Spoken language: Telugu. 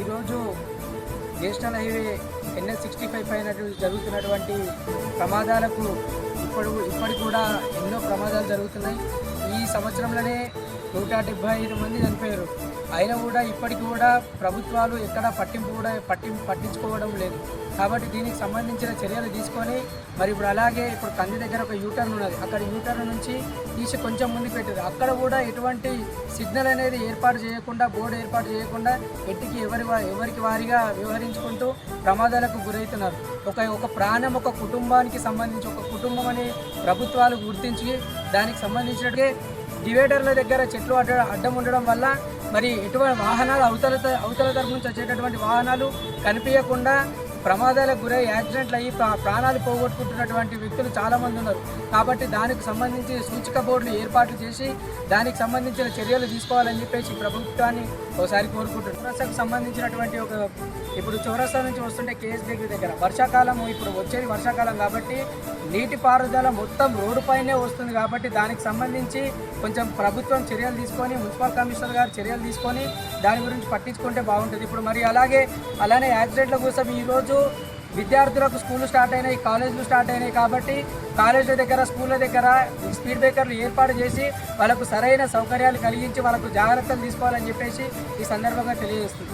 ఈరోజు నేషనల్ హైవే NH-65 పైన జరుగుతున్నటువంటి ప్రమాదాలకు ఇప్పటికి కూడా ఎన్నో ప్రమాదాలు జరుగుతున్నాయి. ఈ సంవత్సరంలోనే 175 మంది చనిపోయారు. అయినా కూడా ఇప్పటికి కూడా ప్రభుత్వాలు ఎక్కడ పట్టించుకోవడం లేదు. కాబట్టి దీనికి సంబంధించిన చర్యలు తీసుకొని మరి ఇప్పుడు కంది దగ్గర ఒక యూటర్న్ ఉన్నది. అక్కడ యూటర్న్ నుంచి తీసి కొంచెం ముందుకు పెట్టారు. అక్కడ కూడా ఎటువంటి సిగ్నల్ అనేది ఏర్పాటు చేయకుండా, బోర్డు ఏర్పాటు చేయకుండా ఎట్టికి ఎవరికి వారిగా వ్యవహరించుకుంటూ ప్రమాదాలకు గురవుతున్నారు. ఒక ప్రాణం, ఒక కుటుంబానికి సంబంధించి ఒక కుటుంబం అని ప్రభుత్వాలు గుర్తించి దానికి సంబంధించినట్టుగా డివైడర్ల దగ్గర చెట్లు అడ్డం ఉండడం వల్ల మరి ఎటువంటి వాహనాలు అవతల తరపు నుంచి వచ్చేటటువంటి వాహనాలు కనిపించకుండా ప్రమాదాలకు గురై యాక్సిడెంట్లు అయ్యి ప్రాణాలు పోగొట్టుకుంటున్నటువంటి వ్యక్తులు చాలామంది ఉన్నారు. కాబట్టి దానికి సంబంధించి సూచిక బోర్డులు ఏర్పాటు చేసి దానికి సంబంధించిన చర్యలు తీసుకోవాలని చెప్పేసి ప్రభుత్వాన్ని ఒకసారి కోరుకుంటున్నారు. చౌరస్తాకు సంబంధించినటువంటి ఇప్పుడు చౌరస్తా నుంచి వస్తుంటే కేఎస్ దగ్గర వర్షాకాలం, ఇప్పుడు వచ్చేది వర్షాకాలం కాబట్టి నీటి పారుదల మొత్తం రోడ్డు పైనే వస్తుంది. కాబట్టి దానికి సంబంధించి కొంచెం ప్రభుత్వం చర్యలు తీసుకొని, మున్సిపల్ కమిషనర్ గారు చర్యలు తీసుకొని దాని గురించి పట్టించుకుంటే బాగుంటుంది. ఇప్పుడు మరి అలానే యాక్సిడెంట్ల కోసం ఈరోజు విద్యార్థులకు స్కూళ్ళు స్టార్ట్ అయినాయి, కాలేజీలు స్టార్ట్ అయినాయి. కాబట్టి కాలేజీల దగ్గర, స్కూళ్ళ దగ్గర స్పీడ్ బ్రేకర్లు ఏర్పాటు చేసి వాళ్ళకు సరైన సౌకర్యాలు కలిగించి వాళ్ళకు జాగ్రత్తలు తీసుకోవాలని చెప్పేసి ఈ సందర్భంగా తెలియజేస్తుంది.